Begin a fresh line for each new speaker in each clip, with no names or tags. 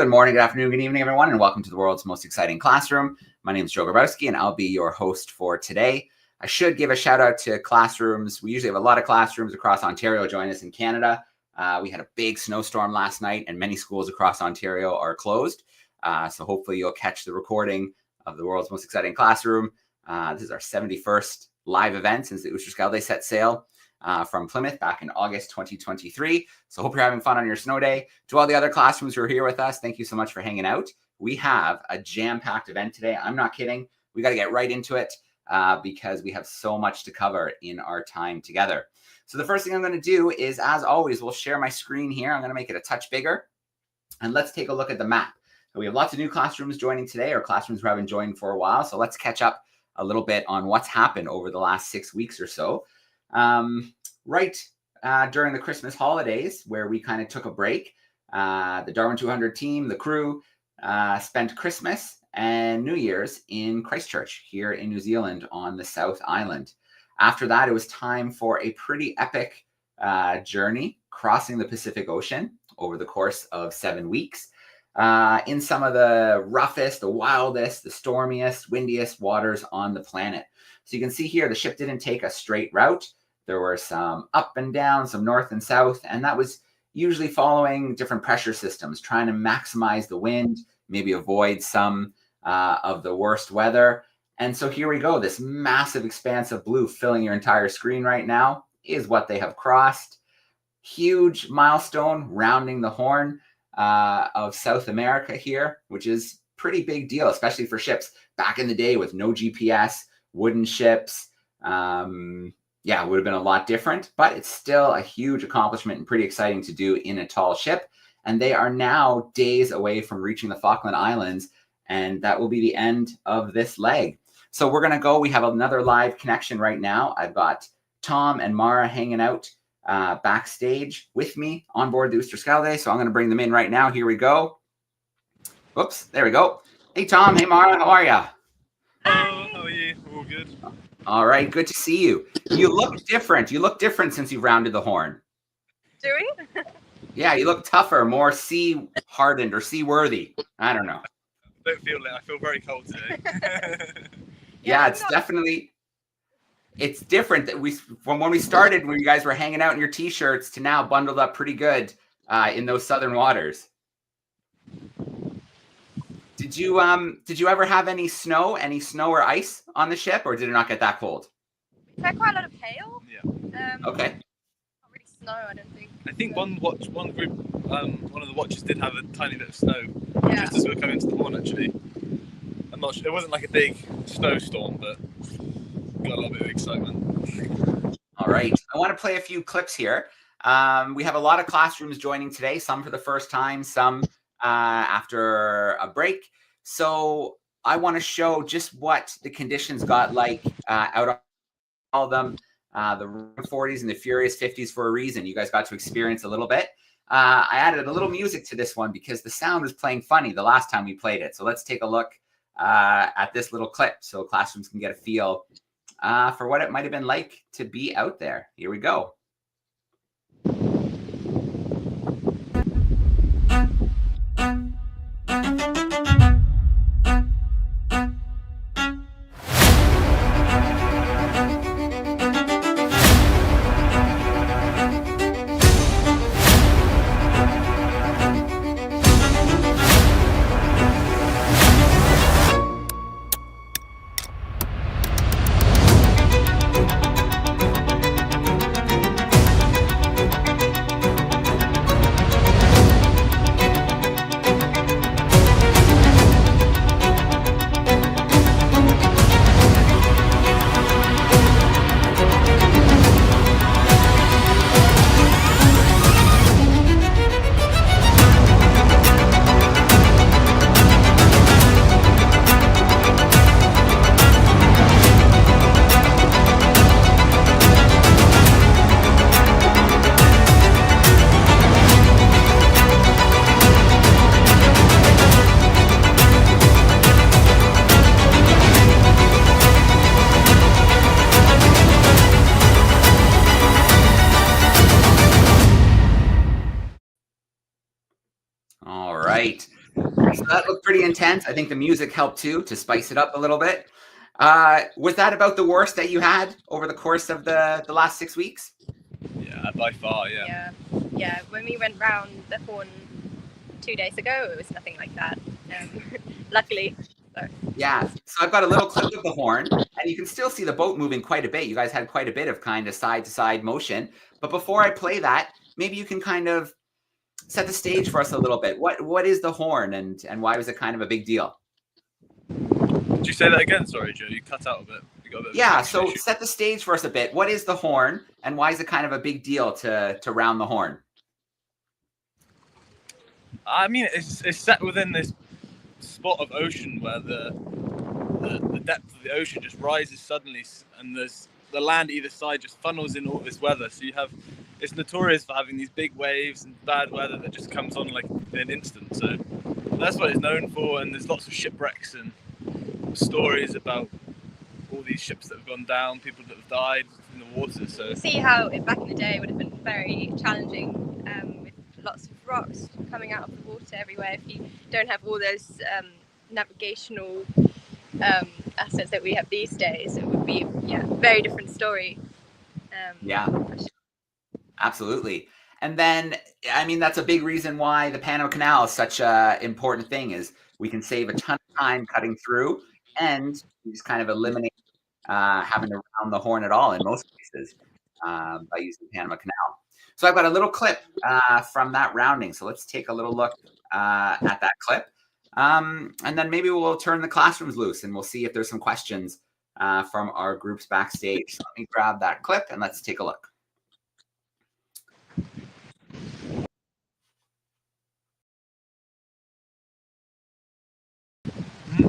Good morning, good afternoon, good evening, everyone, and welcome to the world's most exciting classroom. My name is Joe Grabowski, and I'll be your host for today. I should give a shout out to classrooms. We usually have a lot of classrooms across Ontario join us in Canada. We had a big snowstorm last night, and many schools across Ontario are closed. So hopefully you'll catch the recording of the world's most exciting classroom. This is our 71st live event since the Oosterschelde set sail from Plymouth back in August 2023. So hope you're having fun on your snow day. To all the other classrooms who are here with us, thank you so much for hanging out. We have a jam-packed event today. I'm not kidding. We got to get right into it because we have so much to cover in our time together. So the first thing I'm going to do is, as always, we'll share my screen here. I'm going to make it a touch bigger. And let's take a look at the map. So we have lots of new classrooms joining today, or classrooms who haven't joined for a while. So let's catch up a little bit on what's happened over the last 6 weeks or so. During the Christmas holidays, where we kind of took a break, the DARWIN200 team, the crew, spent Christmas and New Year's in Christchurch here in New Zealand on the South Island. After that, it was time for a pretty epic journey crossing the Pacific Ocean over the course of 7 weeks in some of the roughest, the wildest, the stormiest, windiest waters on the planet. So you can see here, the ship didn't take a straight route. There were some up and down, some north and south, and that was usually following different pressure systems, trying to maximize the wind, maybe avoid some of the worst weather. And so here we go. This massive expanse of blue filling your entire screen right now is what they have crossed. Huge milestone rounding the horn of South America here, which is pretty big deal, especially for ships back in the day with no GPS, wooden ships. Yeah, it would have been a lot different, but it's still a huge accomplishment and pretty exciting to do in a tall ship. And they are now days away from reaching the Falkland Islands, and that will be the end of this leg. So we're going to go. We have another live connection right now. I've got Tom and Mara hanging out backstage with me on board the Oosterschelde. So I'm going to bring them in right now. Here we go. Whoops, there we go. Hey, Tom. Hey, Mara. How are you?
Hello, how are you? All good.
All right, good to see you. You look different. You look different since you've rounded the horn.
Do we?
Yeah, you look tougher, more sea hardened or sea worthy. I don't know.
I don't feel it. I feel very cold today.
Yeah, it's definitely, it's different that from when we started, when you guys were hanging out in your t-shirts to now bundled up pretty good in those southern waters. Did you ever have any snow or ice on the ship, or did it not get that cold?
We've had quite a lot of hail.
Yeah.
Okay.
Not really snow, I don't think.
I think one group, one of the watches did have a tiny bit of snow just as we were coming to the horn. Actually, I'm not sure. It wasn't like a big snowstorm, but we got a little bit of excitement.
All right. I want to play a few clips here. We have a lot of classrooms joining today. Some for the first time, some after a break. So I want to show just what the conditions got like out on all of them, the 40s and the furious 50s for a reason. You guys got to experience a little bit. I added a little music to this one because the sound was playing funny the last time we played it. So let's take a look at this little clip so classrooms can get a feel for what it might have been like to be out there. Here we go. pretty intense. I think the music helped too to spice it up a little bit. Was that about the worst that you had over the course of the last 6 weeks?
Yeah, by far, yeah.
Yeah. When we went round the Horn 2 days ago, it was nothing like that. Luckily. So.
Yeah. So I've got a little clip of the Horn, and you can still see the boat moving quite a bit. You guys had quite a bit of kind of side to side motion. But before I play that, maybe you can kind of set the stage for us a little bit. What is the Horn, and why was it kind of a big deal?
Did you say that again? Sorry, Joe. You cut out a bit. You got a bit
Yeah, so set the stage for us a bit. What is the Horn, and why is it kind of a big deal to round the Horn?
I mean, it's set within this spot of ocean where the depth of the ocean just rises suddenly, and the land either side just funnels in all this weather. So it's notorious for having these big waves and bad weather that just comes on like in an instant. So that's what it's known for, and there's lots of shipwrecks and stories about all these ships that have gone down, people that have died in the water. So
see how back in the day it would have been very challenging with lots of rocks coming out of the water everywhere. If you don't have all those navigational assets that we have these days, it would be a very different story.
Yeah, absolutely. And then, I mean, that's a big reason why the Panama Canal is such an important thing, is we can save a ton of time cutting through, and we just kind of eliminate having to round the Horn at all in most cases by using the Panama Canal. So I've got a little clip from that rounding. So let's take a little look at that clip. And then maybe we'll turn the classrooms loose and we'll see if there's some questions from our groups backstage. So let me grab that clip and let's take a look.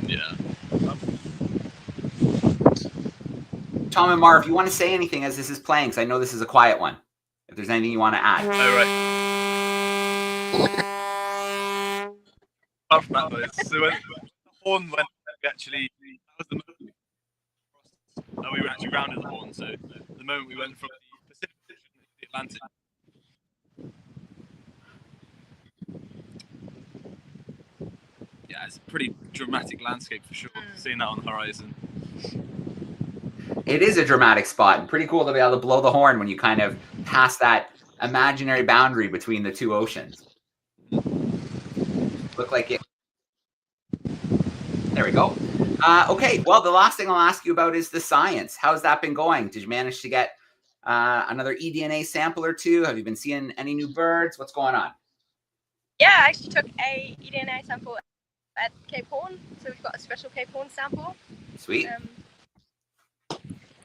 Yeah.
Tom and Marv, if you want to say anything as this is playing, because I know this is a quiet one, if there's anything you want to add.
All right. Apart from that noise, so when the Horn went, that was the moment we were actually rounded the Horn. So the moment we went from the Pacific Ocean to the Atlantic. Yeah, it's a pretty dramatic landscape for sure. Seeing that on the horizon.
It is a dramatic spot, and pretty cool to be able to blow the horn when you kind of pass that imaginary boundary between the two oceans. Look like it. There we go. Okay, well, the last thing I'll ask you about is the science. How's that been going? Did you manage to get another eDNA sample or two? Have you been seeing any new birds? What's going on?
Yeah, I actually took a eDNA sample at Cape Horn, so we've got a special Cape Horn sample.
Sweet.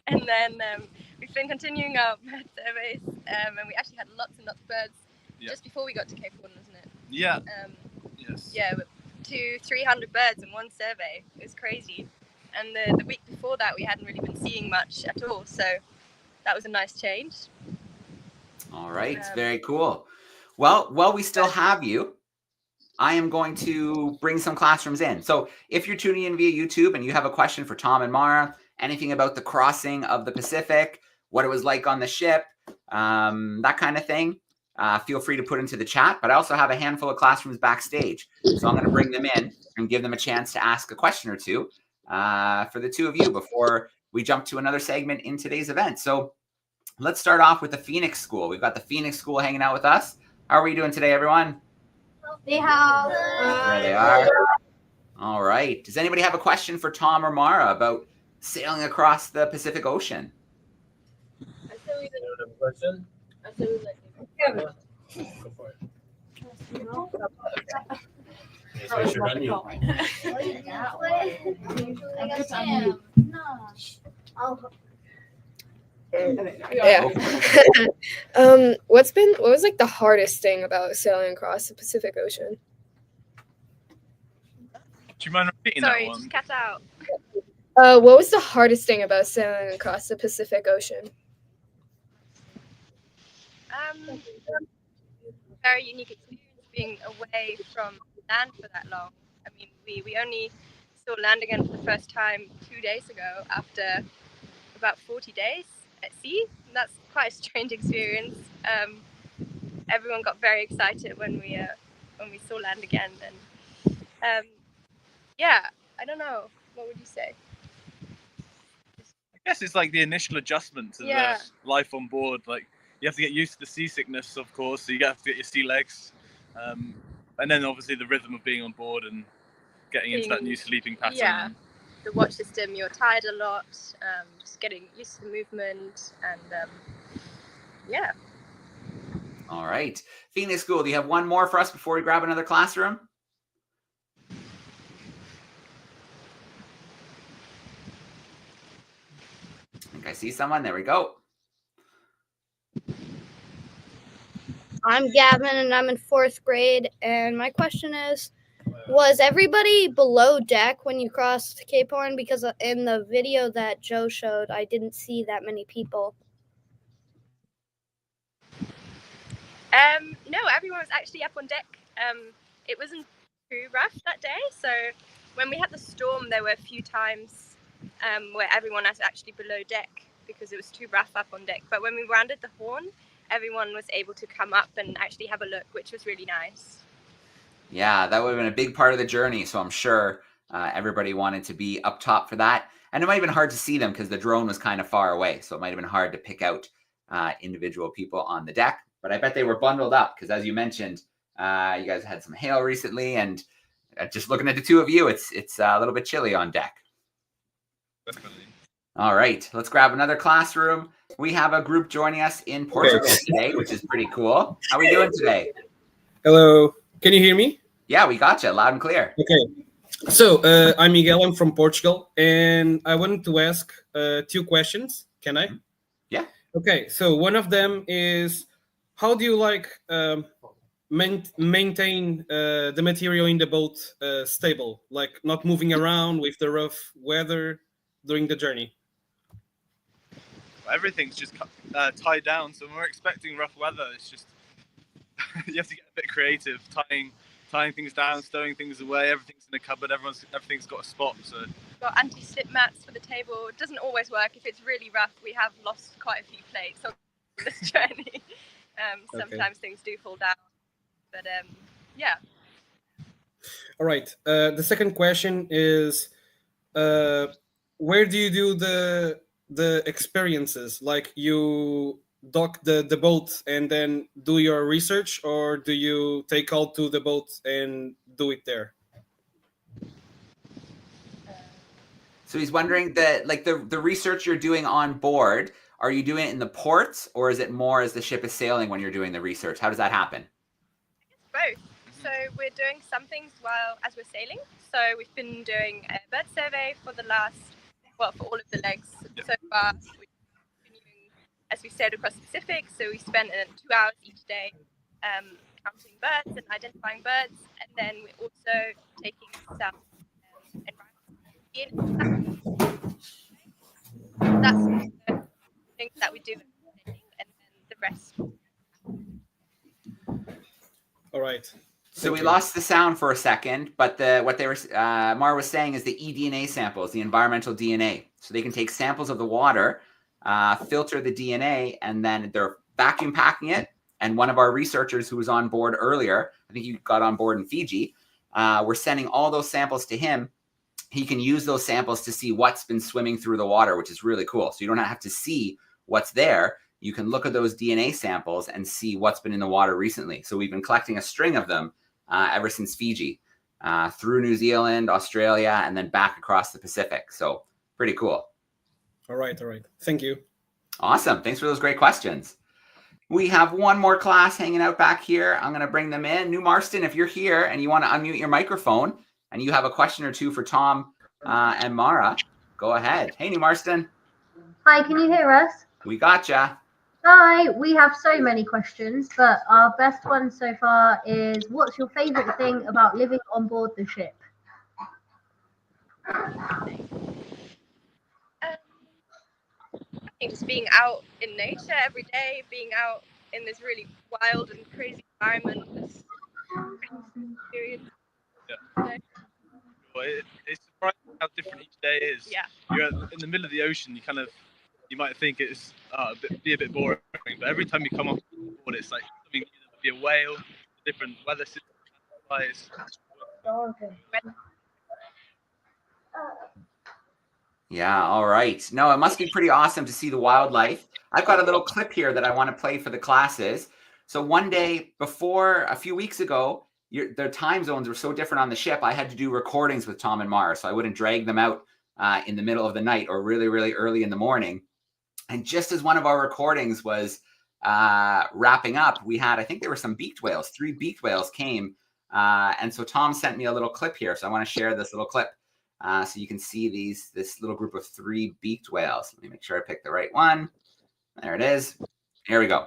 And then we've been continuing our bird surveys, and we actually had lots and lots of birds just before we got to Cape Horn, wasn't it?
Yeah.
Yes. Yeah, 200-300 birds in one survey. It was crazy. And the week before that, we hadn't really been seeing much at all, so that was a nice change.
All right, very cool. Well, while we still have you, I am going to bring some classrooms in. So if you're tuning in via YouTube and you have a question for Tom and Mara, anything about the crossing of the Pacific, what it was like on the ship, that kind of thing, feel free to put into the chat. But I also have a handful of classrooms backstage. So I'm going to bring them in and give them a chance to ask a question or two for the two of you before we jump to another segment in today's event. So let's start off with the Phoenix School. We've got the Phoenix School hanging out with us. How are we doing today, everyone?
They have.
There they are. All right. Does anybody have a question for Tom or Mara about sailing across the Pacific Ocean?
I said we have a question. I said we go for it.
Yeah. What was like the hardest thing about sailing across the Pacific Ocean?
Do you mind repeating
Sorry,
that one?
just cut out.
What was the hardest thing about sailing across the Pacific Ocean?
Very unique experience being away from land for that long. I mean, we only saw land again for the first time 2 days ago after about 40 days at sea. And that's quite a strange experience. Everyone got very excited when we saw land again, and yeah, I don't know. What would you say?
I guess it's like the initial adjustment to
Yeah.
the life on board. Like you have to get used to the seasickness, of course. So you have to get your sea legs, and then obviously the rhythm of being on board and getting into that new sleeping pattern.
Yeah, the watch system. You're tired a lot. Just getting used to the movement, and yeah.
All right. Phoenix School, do you have one more for us before we grab another classroom? I think I see someone. There we go.
I'm Gavin, and I'm in 4th grade. And my question is, was everybody below deck when you crossed Cape Horn? Because in the video that Joe showed, I didn't see that many people.
No, everyone was actually up on deck. It wasn't too rough that day. So when we had the storm, there were a few times where everyone was actually below deck because it was too rough up on deck. But when we rounded the Horn, everyone was able to come up and actually have a look, which was really nice.
Yeah, that would have been a big part of the journey. So I'm sure everybody wanted to be up top for that. And it might have been hard to see them because the drone was kind of far away. So it might have been hard to pick out individual people on the deck. But I bet they were bundled up because, as you mentioned, you guys had some hail recently. And just looking at the two of you, it's a little bit chilly on deck.
Definitely.
All right, let's grab another classroom. We have a group joining us in Portugal today, which is pretty cool. How are we doing today?
Hello, can you hear me?
Yeah, we got you loud and clear.
Okay, so I'm Miguel, I'm from Portugal, and I wanted to ask 2 questions. Can I?
Yeah.
Okay, so one of them is, how do you like maintain the material in the boat stable, like not moving around with the rough weather during the journey?
Everything's just tied down. So when we're expecting rough weather, it's just you have to get a bit creative, tying things down, stowing things away. Everything's in a cupboard. Everything's got a spot. So
We've got anti-slip mats for the table. It doesn't always work. If it's really rough, we have lost quite a few plates on this journey. Sometimes things do fall down, but yeah.
All right. The second question is, where do you do the experiences? Like you dock the boat and then do your research, or do you take out to the boat and do it there?
So he's wondering that, like the research you're doing on board, are you doing it in the ports, or is it more as the ship is sailing when you're doing the research? How does that happen?
Both. So we're doing some things as we're sailing. So we've been doing a bird survey for for all of the legs so far. We've been continuing as we sailed across the Pacific. So we spent 2 hours each day counting birds and identifying birds, and then we're also taking some environmental. That's the things that we do, and then the rest.
All right.
So we lost the sound for a second, but what they were Mara was saying is the eDNA samples, the environmental DNA. So they can take samples of the water, filter the DNA, and then they're vacuum packing it. And one of our researchers who was on board earlier, I think you got on board in Fiji, we're sending all those samples to him. He can use those samples to see what's been swimming through the water, which is really cool. So you don't have to see what's there. You can look at those DNA samples and see what's been in the water recently. So we've been collecting a string of them ever since Fiji, through New Zealand, Australia, and then back across the Pacific. So pretty cool.
All right. Thank you.
Awesome. Thanks for those great questions. We have one more class hanging out back here. I'm going to bring them in. New Marston, if you're here and you want to unmute your microphone and you have a question or two for Tom and Mara, go ahead. Hey, New Marston.
Hi, can you hear us?
We gotcha.
Hi, we have so many questions, but our best one so far is, what's your favorite thing about living on board the ship?
I think just being out in nature every day, being out in this really wild and crazy environment. Is experience.
Yeah. It's surprising how different each day is.
Yeah.
You're in the middle of the ocean. You might think it's be a bit boring, but every time you come off board, it's like something new. There might be a whale, different weather systems.
Oh, okay.
Yeah, all right. No, it must be pretty awesome to see the wildlife. I've got a little clip here that I want to play for the classes. So one day before, a few weeks ago, their time zones were so different on the ship, I had to do recordings with Tom and Mara, so I wouldn't drag them out in the middle of the night or really, really early in the morning. And just as one of our recordings was wrapping up, we had, I think there were some beaked whales, 3 beaked whales came. And so Tom sent me a little clip here. So I want to share this little clip so you can see this little group of 3 beaked whales. Let me make sure I pick the right one. There it is. Here we go.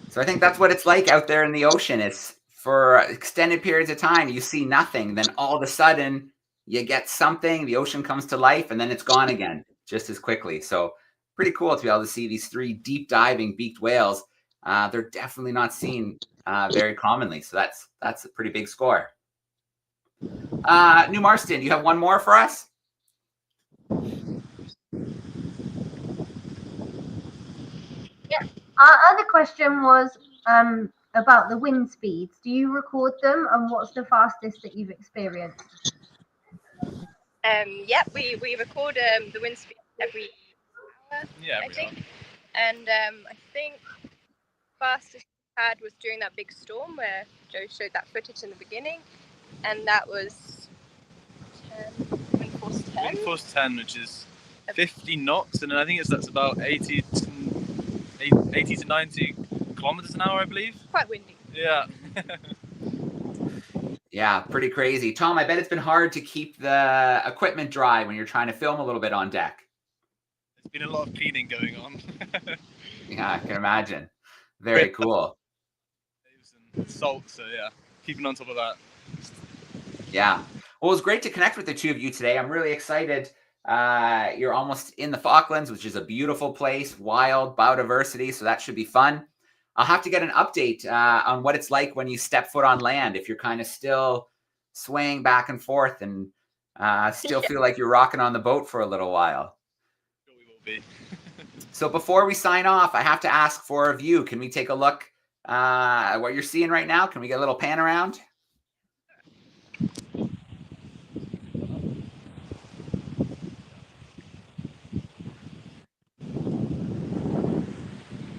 So I think that's what it's like out there in the ocean. It's for extended periods of time, you see nothing. Then all of a sudden you get something, the ocean comes to life, and then it's gone again just as quickly. So pretty cool to be able to see these 3 deep diving beaked whales. They're definitely not seen very commonly. So that's a pretty big score. New Marston, do you have one more for us?
Yeah. Our other question was about the wind speeds. Do you record them, and what's the fastest that you've experienced?
Yep, we record the wind speed every hour, I think. And I think fastest we had was during that big storm where Joe showed that footage in the beginning, and that was 10, wind force 10.
Wind force 10, which is 50 knots, and then I think that's about 80 to 90 kilometers an hour, I believe.
Quite windy.
Yeah.
Yeah, pretty crazy. Tom, I bet it's been hard to keep the equipment dry when you're trying to film a little bit on deck.
There's been a lot of cleaning going on.
Yeah, I can imagine. Very cool.
And salt, so yeah, keeping on top of that.
Yeah. Well, it was great to connect with the two of you today. I'm really excited. You're almost in the Falklands, which is a beautiful place, wild biodiversity, so that should be fun. I'll have to get an update on what it's like when you step foot on land, if you're kind of still swaying back and forth and still feel like you're rocking on the boat for a little while.
Sure we will be.
So before we sign off, I have to ask for a view. Can we take a look at what you're seeing right now? Can we get a little pan around?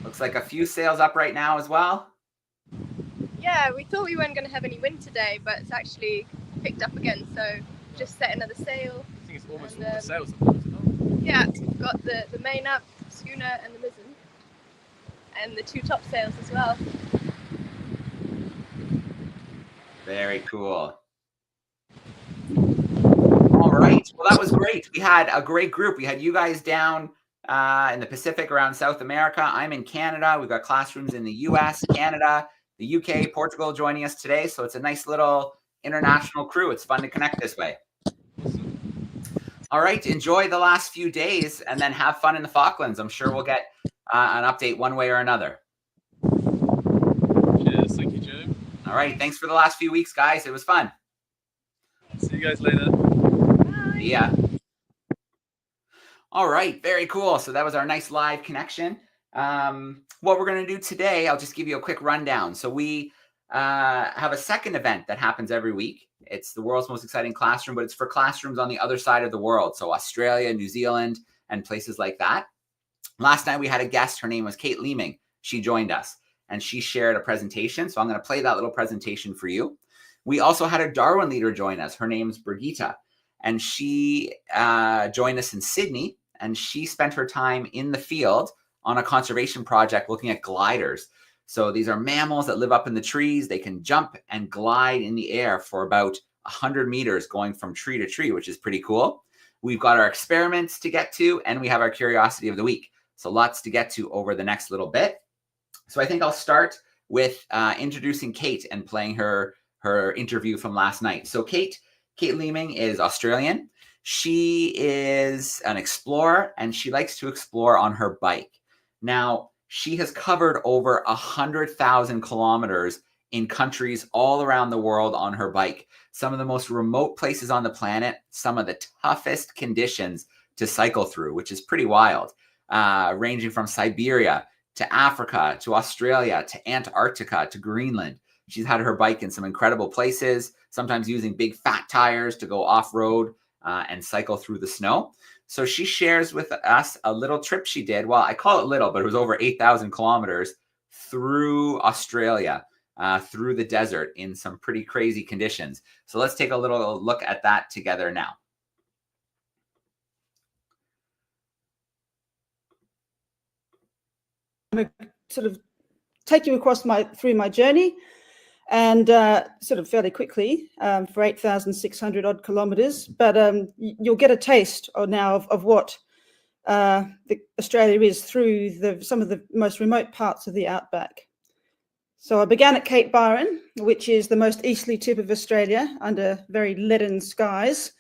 Looks like a few sails up right now as well.
Yeah, we thought we weren't going to have any wind today, but it's actually picked up again, so just set another sail.
I think it's almost all the sails up, is it not?
Yeah, we've got the main up, schooner and the mizzen, and the 2 top sails as well.
Very cool. All right, well, that was great. We had a great group. We had you guys down in the Pacific around South America. I'm in Canada. We've got classrooms in the US, Canada, the UK, Portugal joining us today. So it's a nice little international crew. It's fun to connect this way. All right, enjoy the last few days and then have fun in the Falklands. I'm sure we'll get an update one way or another.
Cheers. Thank you, Joe.
All right, thanks for the last few weeks, guys. It was fun.
See you guys later.
Bye.
Yeah. All right, very cool. So that was our nice live connection. What we're going to do today, I'll just give you a quick rundown. So we have a second event that happens every week. It's the world's most exciting classroom, but it's for classrooms on the other side of the world. So Australia, New Zealand, and places like that. Last night we had a guest. Her name was Kate Leeming. She joined us and she shared a presentation. So I'm going to play that little presentation for you. We also had a Darwin leader join us. Her name's Brigitte. And she joined us in Sydney, and she spent her time in the field on a conservation project looking at gliders. So these are mammals that live up in the trees. They can jump and glide in the air for about 100 meters going from tree to tree, which is pretty cool. We've got our experiments to get to, and we have our curiosity of the week. So lots to get to over the next little bit. So I think I'll start with introducing Kate and playing her interview from last night. So Kate Leeming is Australian. She is an explorer, and she likes to explore on her bike. Now, she has covered over 100,000 kilometers in countries all around the world on her bike. Some of the most remote places on the planet, some of the toughest conditions to cycle through, which is pretty wild, ranging from Siberia to Africa, to Australia, to Antarctica, to Greenland. She's had her bike in some incredible places, sometimes using big fat tires to go off-road and cycle through the snow. So she shares with us a little trip she did. Well, I call it little, but it was over 8,000 kilometers through Australia, through the desert in some pretty crazy conditions. So let's take a little look at that together now.
I'm going to sort of take you across through my journey, and sort of fairly quickly for 8,600 odd kilometers. But you'll get a taste now of what Australia is through some of the most remote parts of the outback. So I began at Cape Byron, which is the most easterly tip of Australia under very leaden skies.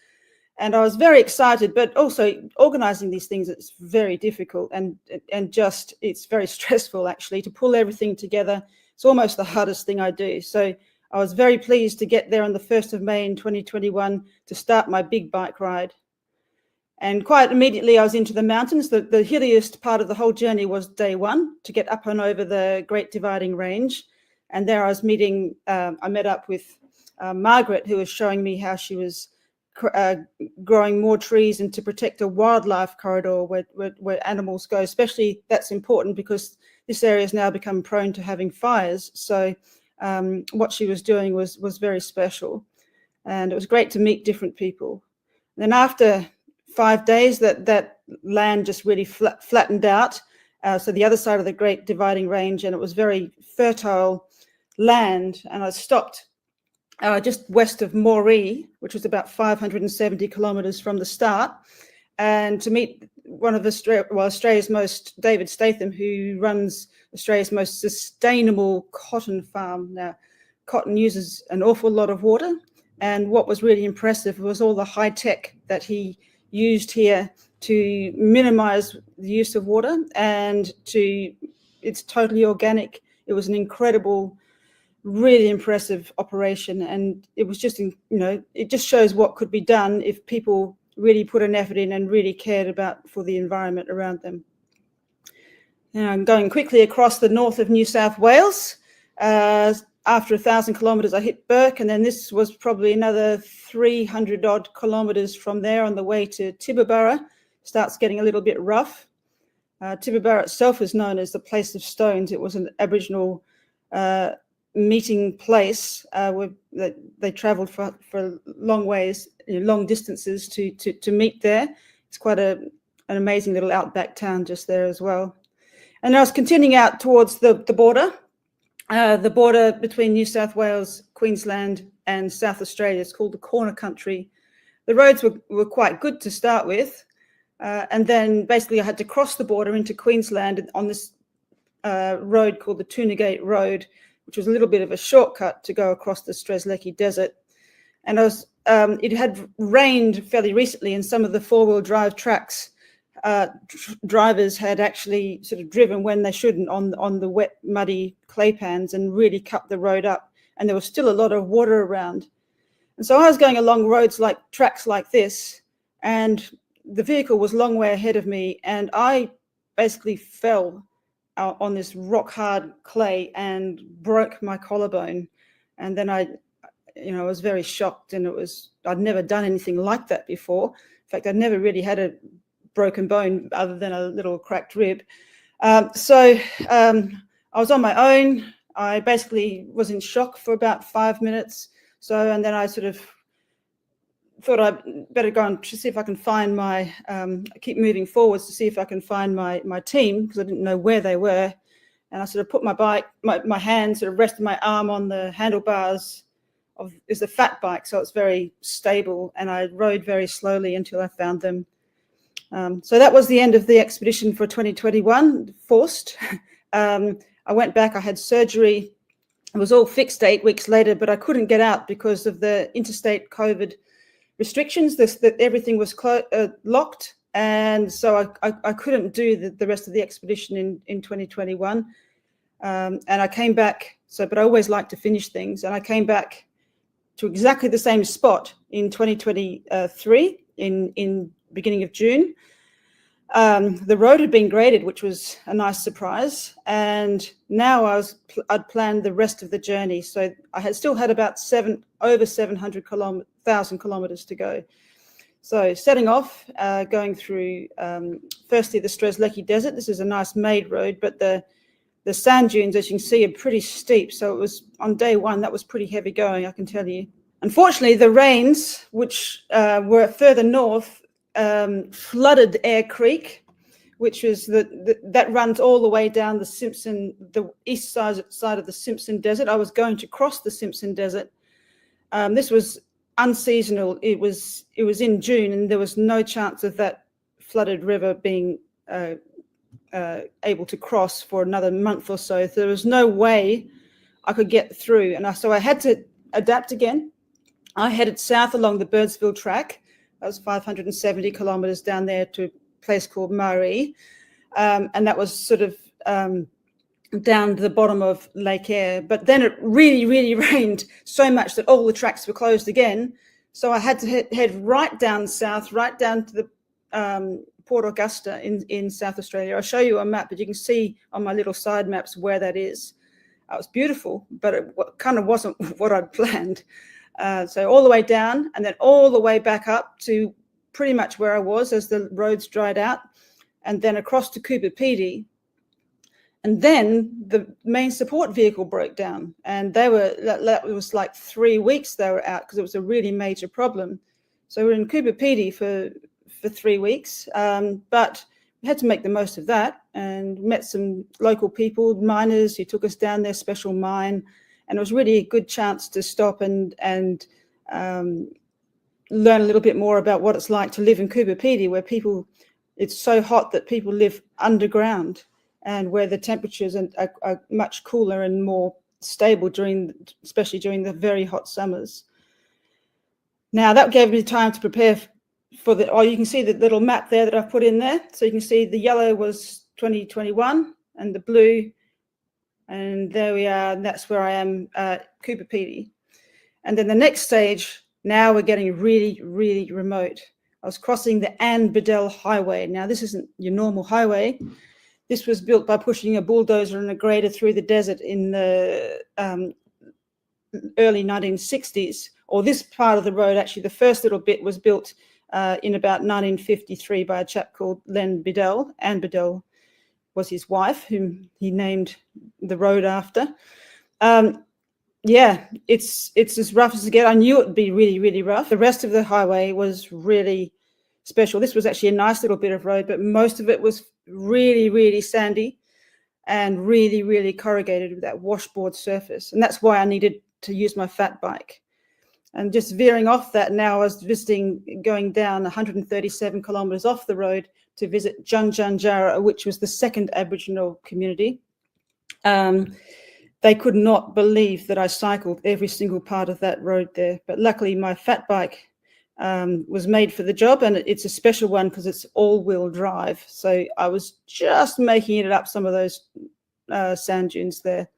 And I was very excited, but also organizing these things, it's very difficult and just, it's very stressful actually to pull everything together. It's almost the hardest thing I do. So I was very pleased to get there on the 1st of May in 2021 to start my big bike ride. And quite immediately I was into the mountains. The hilliest part of the whole journey was day one, to get up and over the Great Dividing Range. And there I was I met up with Margaret, who was showing me how she was growing more trees and to protect a wildlife corridor where animals go. Especially that's important because this area has now become prone to having fires. So what she was doing was very special, and it was great to meet different people. And then after 5 days, that land just really flattened out. So the other side of the Great Dividing Range, and it was very fertile land. And I stopped just west of Moree, which was about 570 kilometers from the start, and to meet one of Australia's most, David Statham, who runs Australia's most sustainable cotton farm. Now, cotton uses an awful lot of water, and what was really impressive was all the high tech that he used here to minimize the use of water, and it's totally organic. It was an incredible, really impressive operation, and it was just, it just shows what could be done if people really put an effort in and really cared for the environment around them. Now I'm going quickly across the north of New South Wales. After 1,000 kilometers, I hit Burke, and then this was probably another 300 odd kilometers from there on the way to Tibooburra. Starts getting a little bit rough. Tibooburra itself is known as the place of stones. It was an Aboriginal meeting place where they travelled for long ways, long distances to meet there. It's quite an amazing little outback town just there as well. And I was continuing out towards the border. The border between New South Wales, Queensland and South Australia is called the Corner Country. The roads were quite good to start with. And then basically I had to cross the border into Queensland on this road called the Toonagate Road, which was a little bit of a shortcut to go across the Strzelecki Desert. And it had rained fairly recently, and some of the four-wheel drive tracks drivers had actually sort of driven when they shouldn't on the wet, muddy clay pans and really cut the road up. And there was still a lot of water around. And so I was going along tracks like this, and the vehicle was a long way ahead of me, and I basically fell on this rock hard clay and broke my collarbone. And then I was very shocked, and I'd never done anything like that before. In fact, I'd never really had a broken bone other than a little cracked rib. So I was on my own. I basically was in shock for about 5 minutes. And then I sort of thought I'd better go and see if I can find I keep moving forwards to see if I can find my team, because I didn't know where they were. And I sort of put my hand sort of rested my arm on the handlebars it's a fat bike, so it's very stable. And I rode very slowly until I found them. So that was the end of the expedition for 2021, forced. I went back, I had surgery. It was all fixed 8 weeks later, but I couldn't get out because of the interstate COVID restrictions. That everything was locked, and so I couldn't do the rest of the expedition in 2021. And I came back. But I always like to finish things, and I came back to exactly the same spot in 2023 in beginning of June. The road had been graded, which was a nice surprise. And now I'd planned the rest of the journey. So I had still had about over 700,000 kilometers to go. So setting off, going through, firstly, the Strzelecki Desert. This is a nice made road, but the sand dunes, as you can see, are pretty steep. So it was on day one, that was pretty heavy going, I can tell you. Unfortunately, the rains, which were further north, flooded Eyre Creek, which is that runs all the way down the east side of the Simpson Desert. I was going to cross the Simpson Desert. This was unseasonal. It was in June, and there was no chance of that flooded river being able to cross for another month or so. There was no way I could get through, and so I had to adapt again. I headed south along the Birdsville Track. That was 570 kilometers down there to a place called Marie, and that was sort of down to the bottom of Lake Eyre. But then it really, really rained so much that all the tracks were closed again. So I had to head right down south, right down to the Port Augusta in South Australia. I'll show you a map, but you can see on my little side maps where that is. It was beautiful, but it kind of wasn't what I'd planned. So all the way down and then all the way back up to pretty much where I was as the roads dried out, and then across to Coober Pedy. And then the main support vehicle broke down, and that was like 3 weeks they were out because it was a really major problem. So we're in Coober Pedy for 3 weeks, but we had to make the most of that and met some local people, miners who took us down their special mine. And it was really a good chance to stop and learn a little bit more about what it's like to live in Coober Pedy, where it's so hot that people live underground, and where the temperatures are much cooler and more stable especially during the very hot summers. Now that gave me time to prepare for you can see the little map there that I've put in there. So you can see the yellow was 2021 and the blue. And there we are, and that's where I am at Coober Pedy. And then the next stage, now we're getting really, really remote. I was crossing the Anne Bedell Highway. Now, this isn't your normal highway. This was built by pushing a bulldozer and a grader through the desert in the early 1960s. Or this part of the road, actually, the first little bit was built in about 1953 by a chap called Len Bedell. Anne Bedell was his wife, whom he named the road after. Yeah, it's as rough as it gets. I knew it would be really, really rough. The rest of the highway was really special. This was actually a nice little bit of road, but most of it was really, really sandy and really, really corrugated with that washboard surface. And that's why I needed to use my fat bike. And just veering off that, now I was going down 137 kilometers off the road to visit Junjunjara, which was the second Aboriginal community. They could not believe that I cycled every single part of that road there. But luckily, my fat bike was made for the job, and it's a special one because it's all-wheel drive. So I was just making it up some of those sand dunes there.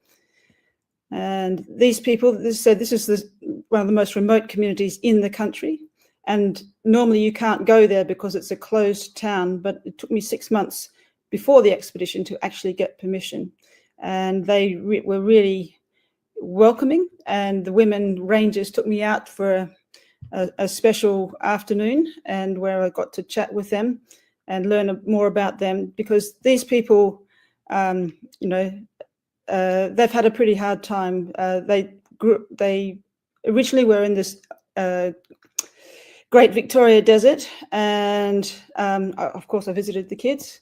And these people, this is one of the most remote communities in the country. And normally you can't go there because it's a closed town, but it took me 6 months before the expedition to actually get permission. And they were really welcoming, and the women rangers took me out for a special afternoon, and where I got to chat with them and learn more about them, because these people, they've had a pretty hard time. They originally were in this Great Victoria Desert, and of course I visited the kids.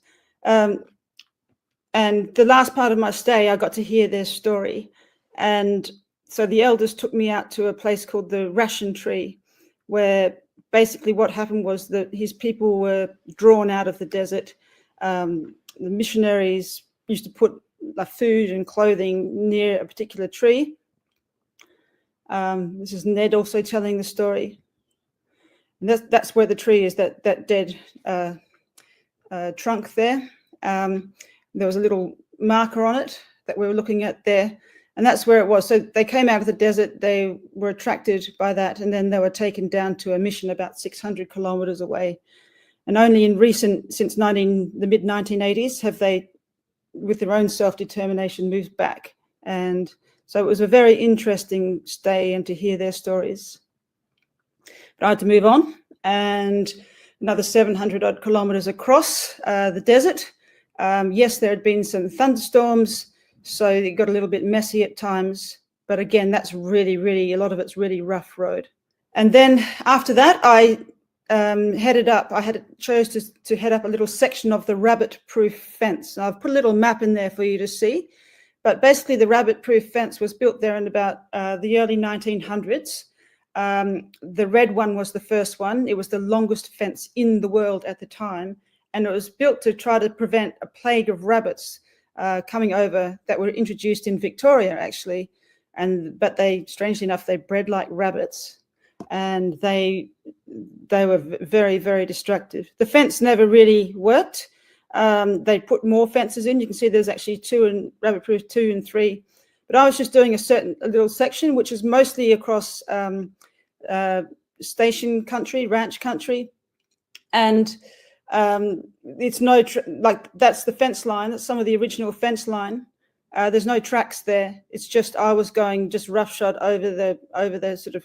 And the last part of my stay, I got to hear their story. And so the elders took me out to a place called the Ration Tree, where basically what happened was that his people were drawn out of the desert. The missionaries used to put food and clothing near a particular tree. This is Ned also telling the story. And that's where the tree is, that dead trunk there. There was a little marker on it that we were looking at there, and that's where it was. So they came out of the desert, they were attracted by that, and then they were taken down to a mission about 600 kilometers away. And only in recent, since the mid 1980s, have they, with their own self-determination, moved back. And so it was a very interesting stay and to hear their stories. But I had to move on, and another 700 odd kilometers across the desert. Yes, there had been some thunderstorms, so it got a little bit messy at times. But again, that's really, a lot of it's really rough road. And then after that, I chose to head up a little section of the rabbit-proof fence. Now, I've put a little map in there for you to see, but basically the rabbit-proof fence was built there in about the early 1900s. The red one was the first one. It was the longest fence in the world at the time, and it was built to try to prevent a plague of rabbits coming over that were introduced in Victoria, actually. But they, strangely enough, they bred like rabbits, and they were very, very destructive. The fence never really worked. They put more fences in. You can see there's actually 2 in rabbit-proof 2 and 3. But I was just doing a little section, which is mostly across station country, ranch country, and it's that's the fence line. That's some of the original fence line. There's no tracks there. It's just I was going just roughshod over the sort of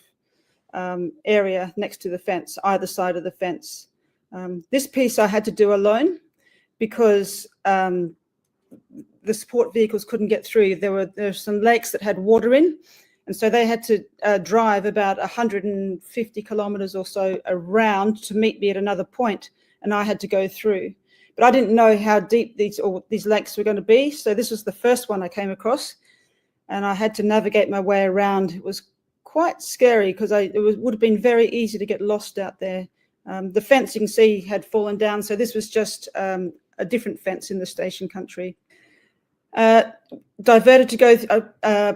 area next to the fence, either side of the fence. This piece I had to do alone because the support vehicles couldn't get through. There were some lakes that had water in, and so they had to drive about 150 kilometers or so around to meet me at another point, and I had to go through. But I didn't know how deep these lakes were going to be, so this was the first one I came across, and I had to navigate my way around. It was quite scary because would have been very easy to get lost out there. The fence, you can see, had fallen down, so this was just a different fence in the station country. Diverted to go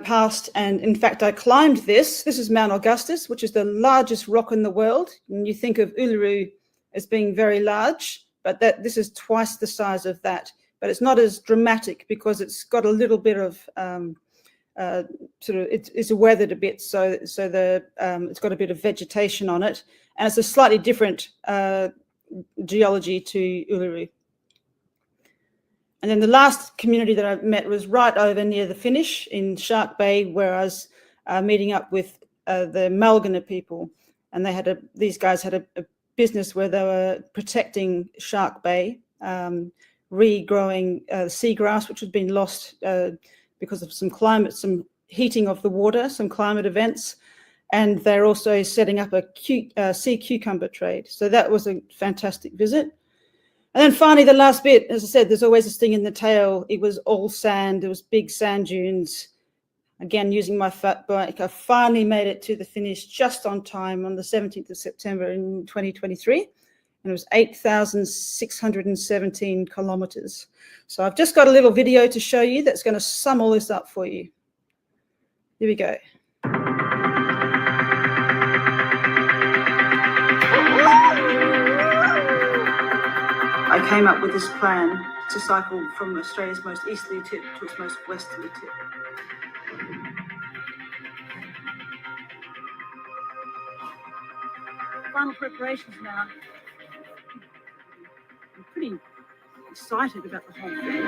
past, and in fact I climbed this. This is Mount Augustus, which is the largest rock in the world. And you think of Uluru as being very large, but this is twice the size of that. But it's not as dramatic because it's got a little bit of it's weathered a bit, so it's got a bit of vegetation on it, and it's a slightly different geology to Uluru. And then the last community that I met was right over near the finish in Shark Bay, where I was meeting up with the Malgana people, and these guys had a business where they were protecting Shark Bay, regrowing seagrass, which had been lost because of some heating of the water, some climate events, and they're also setting up a sea cucumber trade. So that was a fantastic visit. And then finally, the last bit, as I said, there's always a sting in the tail. It was all sand. There was big sand dunes. Again, using my fat bike, I finally made it to the finish just on time on the 17th of September in 2023. And it was 8,617 kilometers. So I've just got a little video to show you that's going to sum all this up for you. Here we go. I came up with this plan to cycle from Australia's most easterly tip to its most westerly tip. Final preparations now. I'm pretty excited about the whole thing.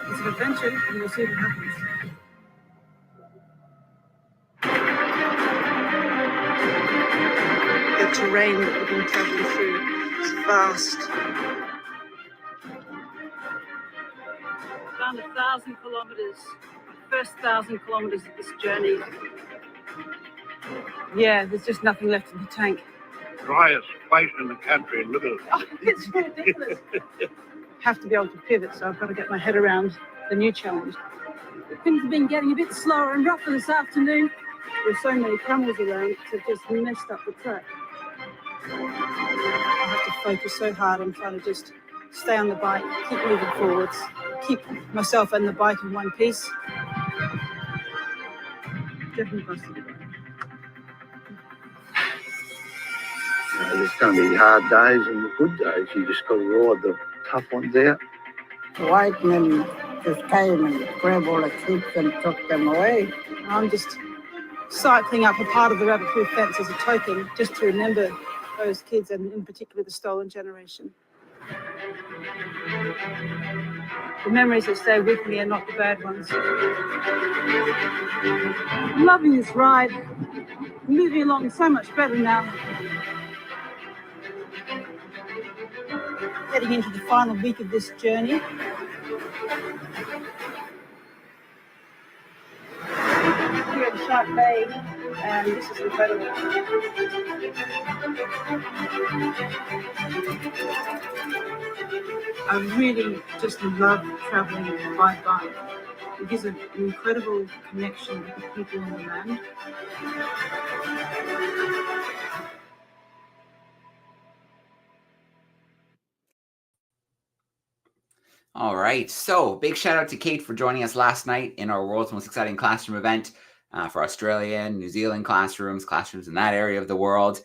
It's an adventure, and we'll see what happens. The terrain that we've been traveling through is vast. Around 1,000 kilometers, first 1,000 kilometers of this journey. Yeah, there's just nothing left in the tank.
Driest place in the country, look at it.
Oh, it's ridiculous. Have to be able to pivot, so I've got to get my head around the new challenge. Things have been getting a bit slower and rougher this afternoon. There's so many camels around, so it's just messed up the track. I have to focus so hard on trying to just stay on the bike, keep moving forwards, keep myself and the bike in one piece. Definitely busted it.
There's going to be hard days and good days. You just got to ride the tough ones out.
The white men just came and grabbed all the kids and took them away.
I'm just cycling up a part of the rabbit-proof fence as a token, just to remember those kids, and in particular the stolen generation. The memories that stay with me are not the bad ones. I'm loving this ride. I'm moving along so much better now. Heading into the final week of this journey. Here at Shark Bay, and this is incredible. I really just love traveling by bike. It gives an incredible connection with the people on the land.
All right. So big shout out to Kate for joining us last night in our world's most exciting classroom event for Australia and New Zealand classrooms in that area of the world.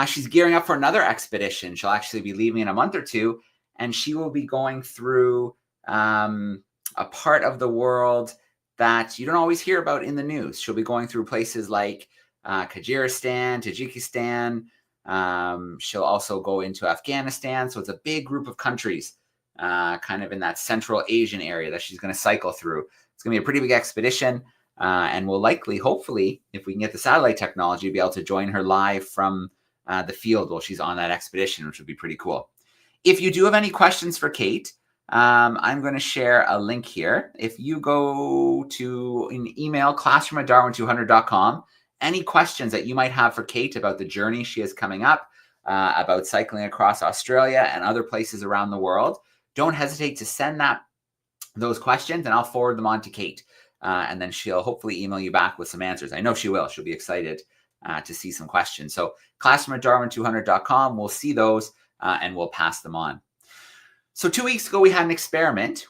She's gearing up for another expedition. She'll actually be leaving in a month or two, and she will be going through a part of the world that you don't always hear about in the news. She'll be going through places like Kyrgyzstan, Tajikistan. She'll also go into Afghanistan. So it's a big group of countries kind of in that Central Asian area that she's going to cycle through. It's going to be a pretty big expedition, and we'll likely, hopefully, if we can get the satellite technology, be able to join her live from the field while she's on that expedition, which would be pretty cool. If you do have any questions for Kate, I'm going to share a link here. If you go to an email, classroom@darwin200.com, any questions that you might have for Kate about the journey she is coming up, about cycling across Australia and other places around the world, don't hesitate to send those questions, and I'll forward them on to Kate. And then she'll hopefully email you back with some answers. I know she will. She'll be excited to see some questions. So classroom@darwin200.com, we'll see those and we'll pass them on. So 2 weeks ago, we had an experiment.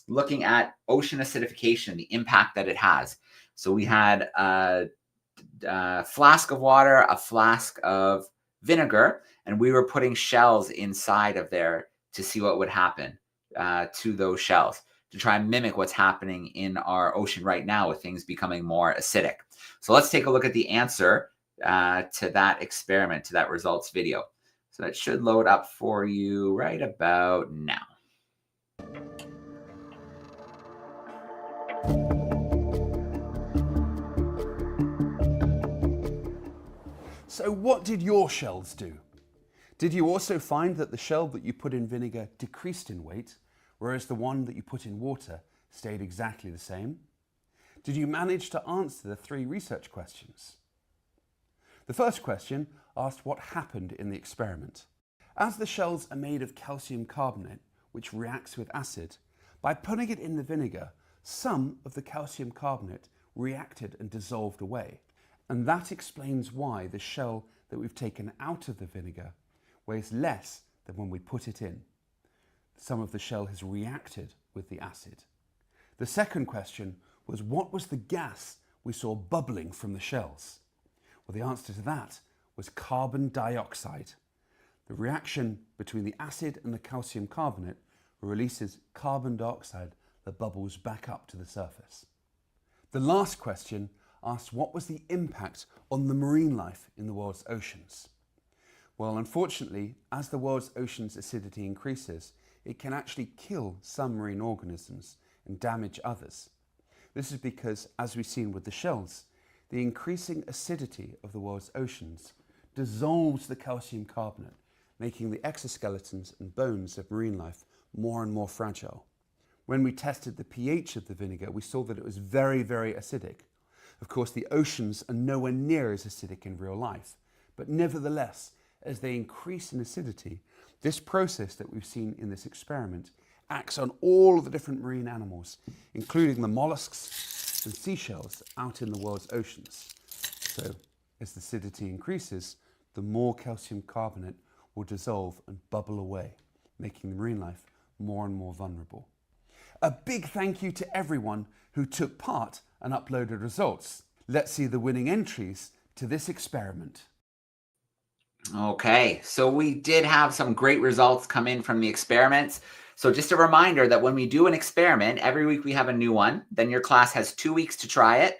Looking at ocean acidification, the impact that it has. So we had a flask of water, a flask of vinegar, and we were putting shells inside of there to see what would happen to those shells, to try and mimic what's happening in our ocean right now with things becoming more acidic. So let's take a look at the answer to that experiment, to that results video. So that should load up for you right about now.
So what did your shells do? Did you also find that the shell that you put in vinegar decreased in weight, whereas the one that you put in water stayed exactly the same? Did you manage to answer the 3 research questions? The first question asked what happened in the experiment. As the shells are made of calcium carbonate, which reacts with acid, by putting it in the vinegar, some of the calcium carbonate reacted and dissolved away. And that explains why the shell that we've taken out of the vinegar weighs less than when we put it in. Some of the shell has reacted with the acid. The second question was, what was the gas we saw bubbling from the shells? Well, the answer to that was carbon dioxide. The reaction between the acid and the calcium carbonate releases carbon dioxide that bubbles back up to the surface. The last question asked what was the impact on the marine life in the world's oceans. Well, unfortunately, as the world's ocean's acidity increases, it can actually kill some marine organisms and damage others. This is because, as we've seen with the shells, the increasing acidity of the world's oceans dissolves the calcium carbonate, making the exoskeletons and bones of marine life more and more fragile. When we tested the pH of the vinegar, we saw that it was very, very acidic. Of course, the oceans are nowhere near as acidic in real life, but nevertheless, as they increase in acidity, this process that we've seen in this experiment acts on all of the different marine animals, including the mollusks and seashells out in the world's oceans. So, as the acidity increases, the more calcium carbonate will dissolve and bubble away, making the marine life more and more vulnerable. A big thank you to everyone who took part and uploaded results. Let's see the winning entries to this experiment.
Okay, so we did have some great results come in from the experiments. So just a reminder that when we do an experiment, every week we have a new one. Then your class has 2 weeks to try it,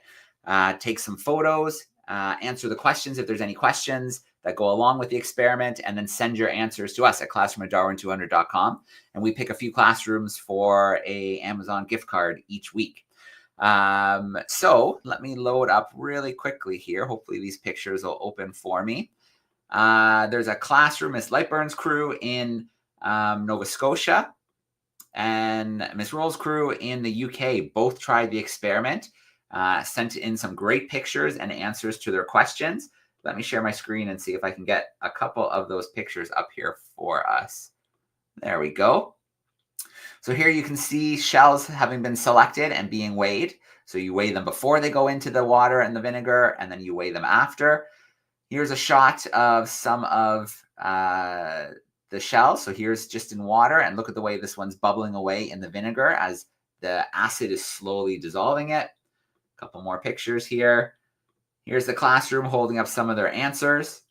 take some photos, answer the questions if there's any questions that go along with the experiment, and then send your answers to us at classroom@darwin200.com. And we pick a few classrooms for a Amazon gift card each week. So let me load up really quickly here. Hopefully these pictures will open for me. There's a classroom, Miss Lightburn's crew in Nova Scotia, and Miss Roll's crew in the UK both tried the experiment, sent in some great pictures and answers to their questions. Let me share my screen and see if I can get a couple of those pictures up here for us. There we go. So here you can see shells having been selected and being weighed. So you weigh them before they go into the water and the vinegar, and then you weigh them after. Here's a shot of some of the shells. So here's just in water, and look at the way this one's bubbling away in the vinegar as the acid is slowly dissolving it. A couple more pictures here. Here's the classroom holding up some of their answers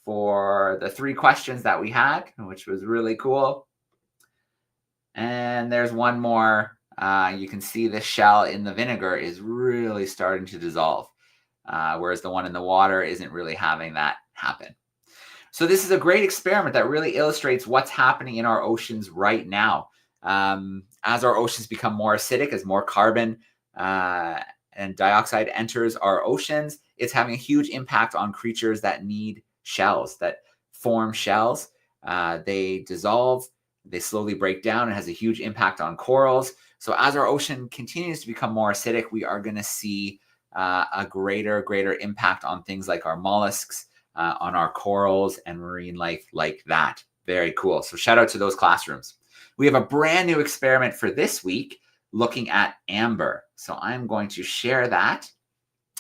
for the 3 questions that we had, which was really cool. And there's one more. You can see this shell in the vinegar is really starting to dissolve, whereas the one in the water isn't really having that happen. So this is a great experiment that really illustrates what's happening in our oceans right now. As our oceans become more acidic, as more carbon and dioxide enters our oceans, it's having a huge impact on creatures that need shells, that form shells. They dissolve, they slowly break down. It has a huge impact on corals. So as our ocean continues to become more acidic, we are going to see a greater impact on things like our mollusks, on our corals and marine life like that. Very cool. So shout out to those classrooms. We have a brand new experiment for this week looking at amber. So I'm going to share that.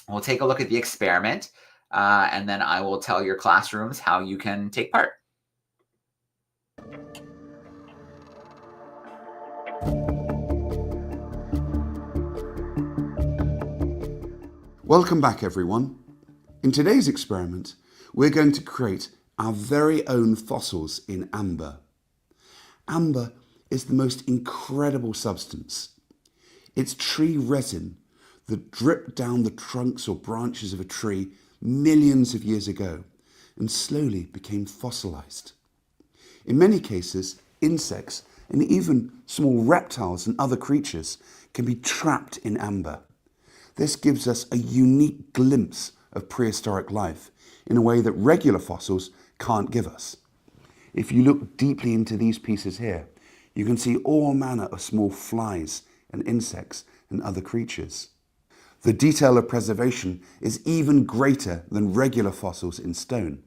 We'll take a look at the experiment, and then I will tell your classrooms how you can take part.
Welcome back, everyone. In today's experiment, we're going to create our very own fossils in amber. Amber is the most incredible substance. It's tree resin that dripped down the trunks or branches of a tree millions of years ago and slowly became fossilized. In many cases, insects and even small reptiles and other creatures can be trapped in amber. This gives us a unique glimpse of prehistoric life in a way that regular fossils can't give us. If you look deeply into these pieces here, you can see all manner of small flies and insects and other creatures. The detail of preservation is even greater than regular fossils in stone,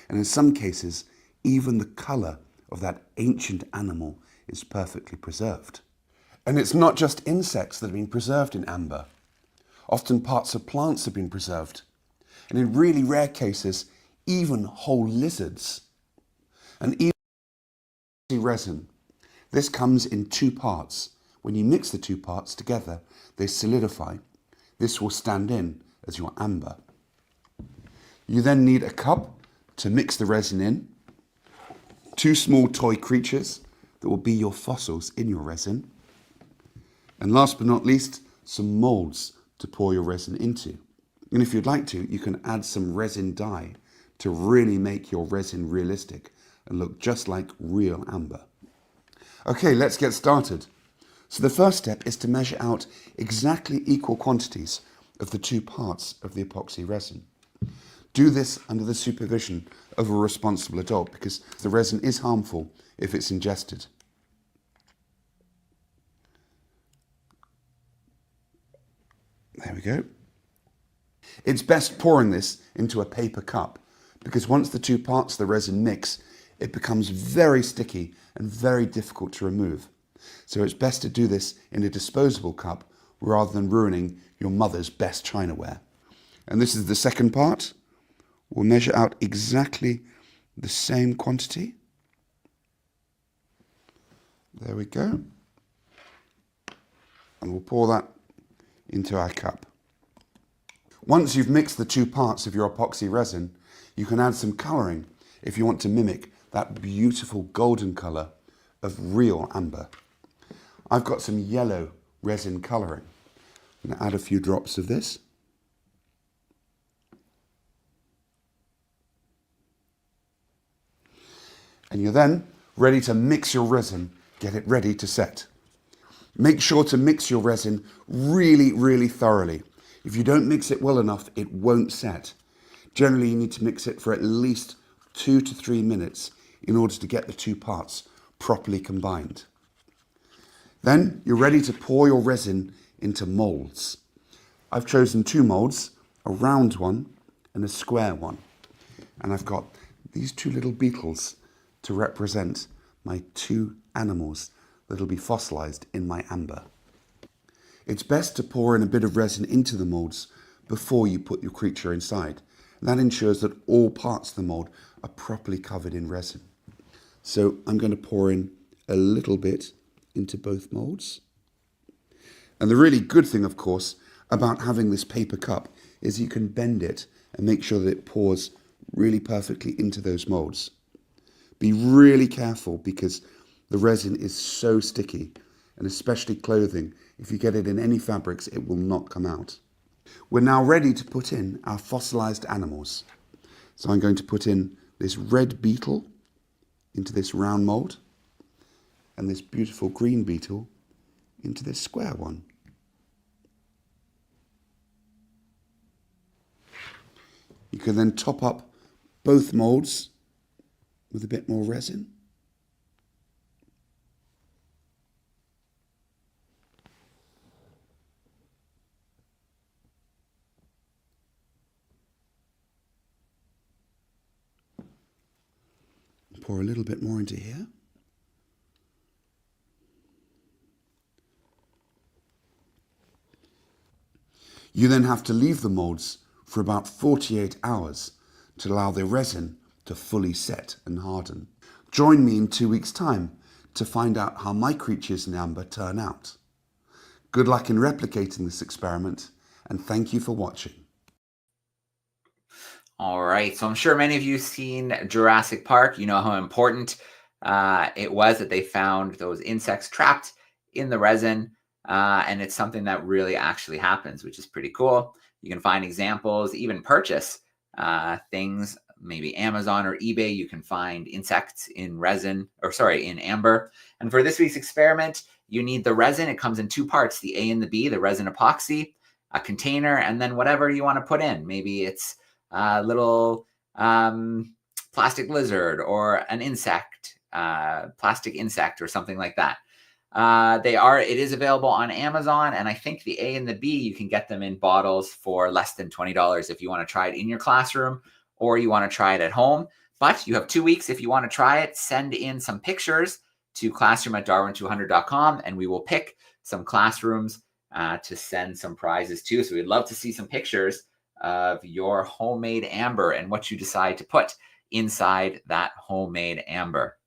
and in some cases, even the colour of that ancient animal is perfectly preserved. And it's not just insects that have been preserved in amber. Often parts of plants have been preserved, and in really rare cases, even whole lizards. And even resin. This comes in 2 parts. When you mix the 2 parts together, they solidify. This will stand in as your amber. You then need a cup to mix the resin in, 2 small toy creatures that will be your fossils in your resin, and last but not least, some moulds to pour your resin into. And if you'd like to, you can add some resin dye to really make your resin realistic and look just like real amber. Okay, let's get started. So the first step is to measure out exactly equal quantities of the 2 parts of the epoxy resin. Do this under the supervision of a responsible adult because the resin is harmful if it's ingested. There we go. It's best pouring this into a paper cup because once the 2 parts of the resin mix, it becomes very sticky and very difficult to remove. So it's best to do this in a disposable cup rather than ruining your mother's best chinaware. And this is the second part. We'll measure out exactly the same quantity. There we go. And we'll pour that into our cup. Once you've mixed the 2 parts of your epoxy resin, you can add some colouring if you want to mimic that beautiful golden colour of real amber. I've got some yellow resin colouring. I'm going to add a few drops of this. And you're then ready to mix your resin, get it ready to set. Make sure to mix your resin really, really thoroughly. If you don't mix it well enough, it won't set. Generally, you need to mix it for at least 2 to 3 minutes in order to get the two parts properly combined. Then you're ready to pour your resin into molds. I've chosen 2 molds, a round one and a square one. And I've got these 2 little beetles to represent my 2 animals that'll be fossilized in my amber. It's best to pour in a bit of resin into the molds before you put your creature inside. That ensures that all parts of the mold are properly covered in resin. So I'm going to pour in a little bit into both molds. And the really good thing, of course, about having this paper cup is you can bend it and make sure that it pours really perfectly into those molds. Be really careful because the resin is so sticky, and especially clothing. If you get it in any fabrics, it will not come out. We're now ready to put in our fossilized animals. So I'm going to put in this red beetle into this round mold, and this beautiful green beetle into this square one. You can then top up both molds with a bit more resin. Pour a little bit more into here. You then have to leave the molds for about 48 hours to allow the resin to fully set and harden. Join me in 2 weeks' time to find out how my creatures in amber turn out. Good luck in replicating this experiment, and thank you for watching.
All right, so I'm sure many of you have seen Jurassic Park. You know how important it was that they found those insects trapped in the resin, and it's something that really actually happens, which is pretty cool. You can find examples, even purchase things, maybe Amazon or eBay. You can find insects in in amber. And for this week's experiment, you need the resin. It comes in 2 parts, the A and the B, the resin epoxy, a container, and then whatever you want to put in. Maybe it's a little plastic lizard or an insect, plastic insect or something like that. It is available on Amazon, and I think the A and the B, you can get them in bottles for less than $20 if you want to try it in your classroom or you want to try it at home. But you have 2 weeks if you want to try it. Send in some pictures to classroom@darwin200.com, and we will pick some classrooms to send some prizes to. So we'd love to see some pictures of your homemade amber and what you decide to put inside that homemade amber.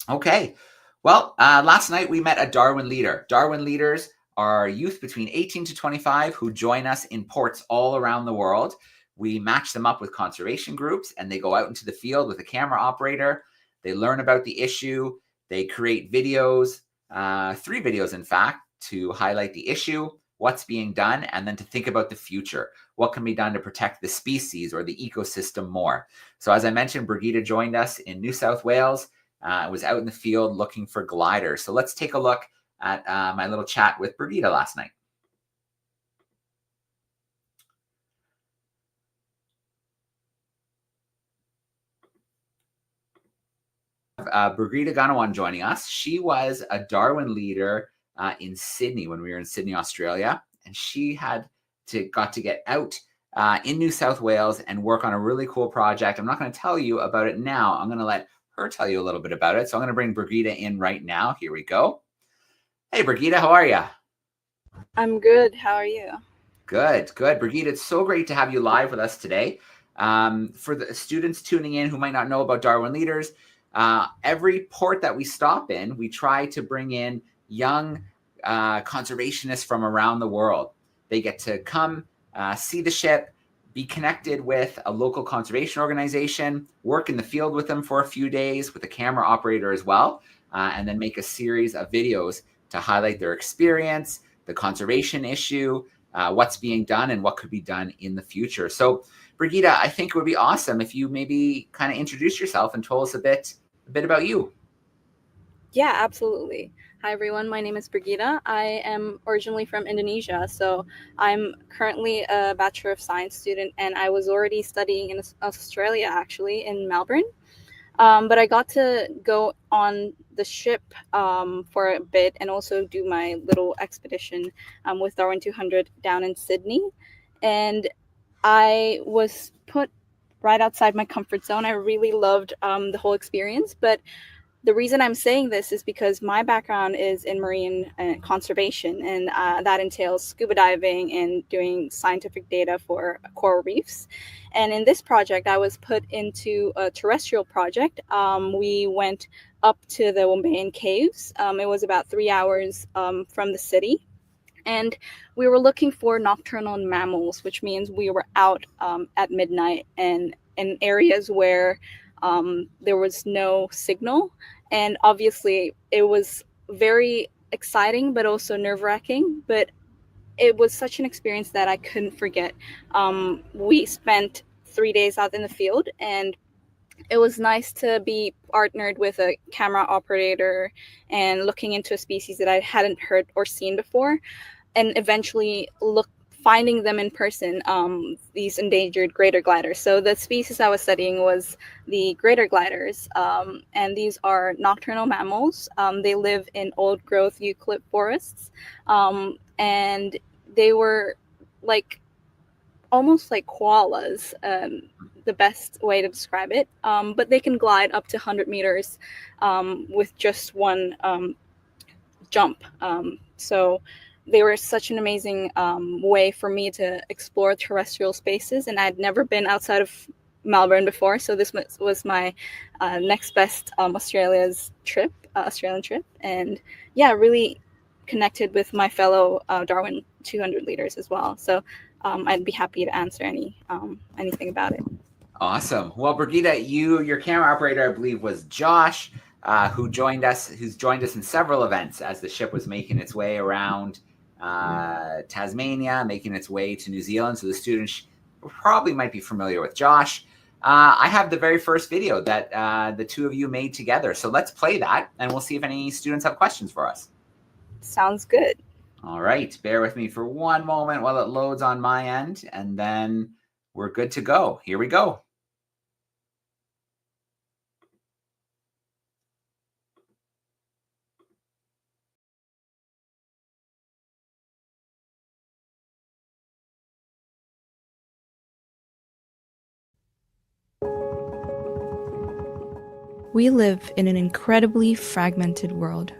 Okay. Well, last night we met a Darwin leader. Darwin leaders are youth between 18 to 25 who join us in ports all around the world. We match them up with conservation groups, and they go out into the field with a camera operator. They learn about the issue. They create videos, 3 videos, in fact, to highlight the issue, what's being done, and then to think about the future. What can be done to protect the species or the ecosystem more? So as I mentioned, Brigida joined us in New South Wales. Was out in the field looking for gliders. So let's take a look at my little chat with Brigida last night. Brigida Ganawan joining us. She was a Darwin leader in Sydney when we were in Sydney, Australia, and she got to get out in New South Wales and work on a really cool project. I'm not going to tell you about it now. I'm going to let her tell you a little bit about it. So I'm going to bring Brigida in right now. Here we go. Hey, Brigida, how are you?
I'm good. How are you?
Good, good. Brigida, it's so great to have you live with us today. For the students tuning in who might not know about Darwin Leaders, every port that we stop in, we try to bring in young conservationists from around the world. They get to come see the ship, be connected with a local conservation organization, work in the field with them for a few days with a camera operator as well, and then make a series of videos to highlight their experience, the conservation issue, what's being done, and what could be done in the future. So, Brigida, I think it would be awesome if you maybe kind of introduce yourself and told us a bit a bit about you.
Yeah, absolutely. Hi, everyone. My name is Brigitte. I am originally from Indonesia, so I'm currently a Bachelor of Science student, and I was already studying in Australia, actually, in Melbourne. But I got to go on the ship for a bit and also do my little expedition with DARWIN200 down in Sydney. And I was put right outside my comfort zone. I really loved the whole experience, but the reason I'm saying this is because my background is in marine conservation, and that entails scuba diving and doing scientific data for coral reefs. And in this project, I was put into a terrestrial project. We went up to the Wombeyan Caves. It was about 3 hours from the city. And we were looking for nocturnal mammals, which means we were out at midnight and in areas where there was no signal. And obviously, it was very exciting, but also nerve-wracking. But it was such an experience that I couldn't forget. We spent 3 days out in the field, and it was nice to be partnered with a camera operator and looking into a species that I hadn't heard or seen before, and eventually finding them in person, these endangered greater gliders. So the species I was studying was the greater gliders, and these are nocturnal mammals. They live in old-growth eucalypt forests, and they were almost like koalas, the best way to describe it. But they can glide up to 100 meters with just one jump. So they were such an amazing way for me to explore terrestrial spaces, and I'd never been outside of Melbourne before, so this was my next best Australian trip, and yeah, really connected with my fellow Darwin 200 leaders as well. So I'd be happy to answer anything about it.
Awesome. Well, Brigitte, your camera operator, I believe, was Josh, who's joined us in several events as the ship was making its way around Tasmania, making its way to New Zealand. So the students probably might be familiar with Josh. I have the very first video that the two of you made together. So let's play that, and we'll see if any students have questions for us.
Sounds good.
All right. Bear with me for one moment while it loads on my end, and then we're good to go. Here we go.
We live in an incredibly fragmented world.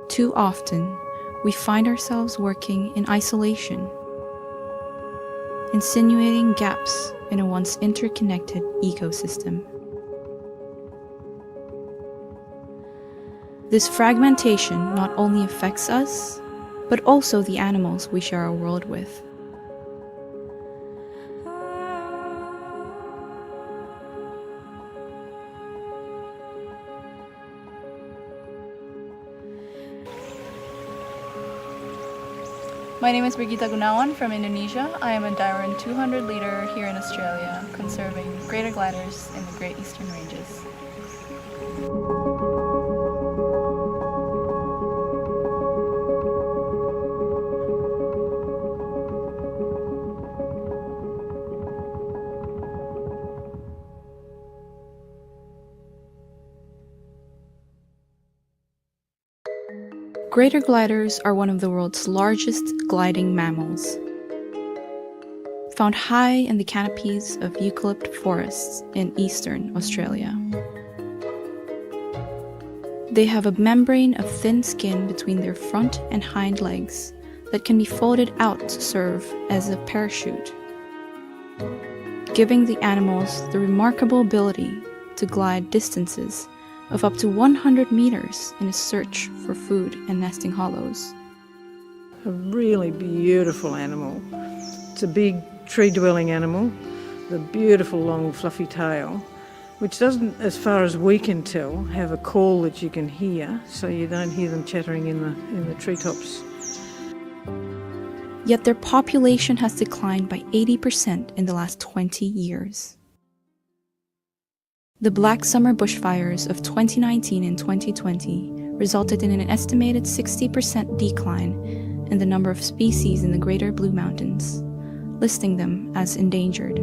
Too often, we find ourselves working in isolation, insinuating gaps in a once interconnected ecosystem. This fragmentation not only affects us, but also the animals we share our world with.
My name is Brigitte Gunawan from Indonesia. I am a DARWIN200 leader here in Australia, conserving greater gliders in the Great Eastern Ranges.
Greater gliders are one of the world's largest gliding mammals, found high in the canopies of eucalypt forests in eastern Australia. They have a membrane of thin skin between their front and hind legs that can be folded out to serve as a parachute, giving the animals the remarkable ability to glide distances of up to 100 meters in a search for food and nesting hollows.
A really beautiful animal. It's a big tree-dwelling animal, the beautiful long fluffy tail, which doesn't, as far as we can tell, have a call that you can hear, so you don't hear them chattering in the treetops.
Yet their population has declined by 80% in the last 20 years. The Black Summer bushfires of 2019 and 2020 resulted in an estimated 60% decline in the number of species in the Greater Blue Mountains, listing them as endangered.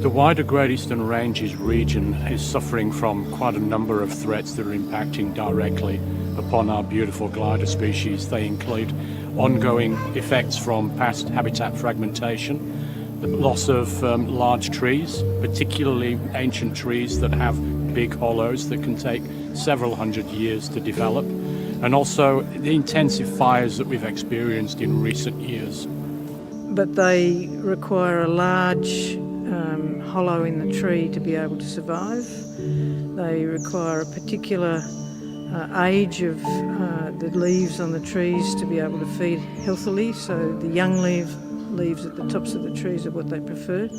The wider Great Eastern Ranges region is suffering from quite a number of threats that are impacting directly upon our beautiful glider species. They include ongoing effects from past habitat fragmentation, the loss of large trees, particularly ancient trees that have big hollows that can take several hundred years to develop, and also the intensive fires that we've experienced in recent years.
But they require a large hollow in the tree to be able to survive. They require a particular age of the leaves on the trees to be able to feed healthily, so the young leaves at the tops of the trees are what they prefer.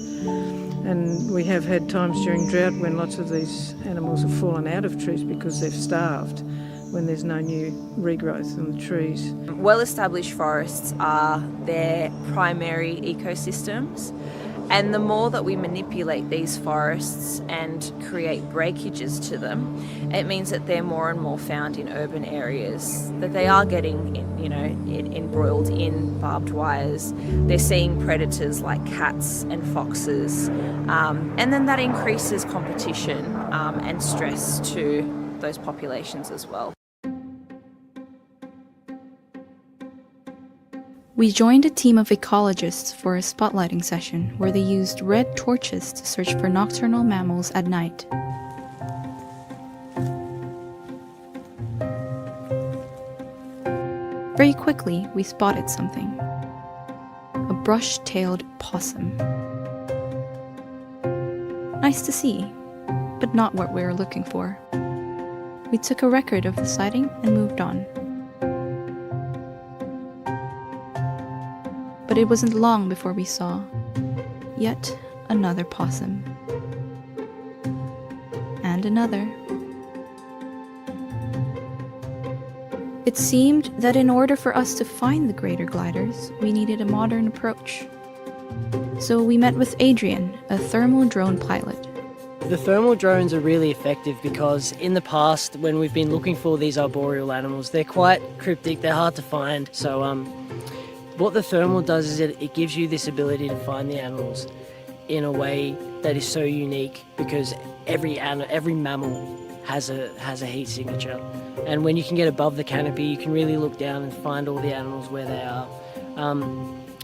And we have had times during drought when lots of these animals have fallen out of trees because they've starved when there's no new regrowth on the trees.
Well-established forests are their primary ecosystems, and the more that we manipulate these forests and create breakages to them, it means that they're more and more found in urban areas, that they are getting embroiled in barbed wires. They're seeing predators like cats and foxes, and then that increases competition and stress to those populations as well.
We joined a team of ecologists for a spotlighting session where they used red torches to search for nocturnal mammals at night. Very quickly, we spotted something. A brush-tailed possum. Nice to see, but not what we were looking for. We took a record of the sighting and moved on. But it wasn't long before we saw yet another possum. And another. It seemed that in order for us to find the greater gliders, we needed a modern approach. So we met with Adrian, a thermal drone pilot.
The thermal drones are really effective because in the past, when we've been looking for these arboreal animals, they're quite cryptic, they're hard to find. So what the thermal does is it gives you this ability to find the animals in a way that is so unique, because every mammal has a heat signature. And when you can get above the canopy, you can really look down and find all the animals where they are.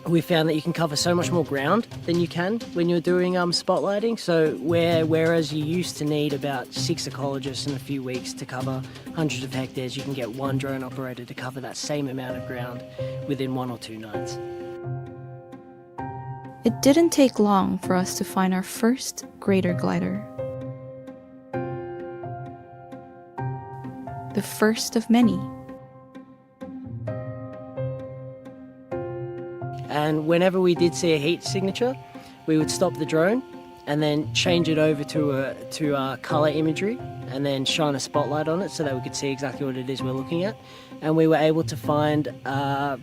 We found that you can cover so much more ground than you can when you're doing spotlighting. So whereas you used to need about 6 ecologists in a few weeks to cover hundreds of hectares, you can get one drone operator to cover that same amount of ground within 1 or 2 nights.
It didn't take long for us to find our first greater glider. The first of many.
And whenever we did see a heat signature, we would stop the drone and then change it over to colour imagery and then shine a spotlight on it so that we could see exactly what it is we're looking at. And we were able to find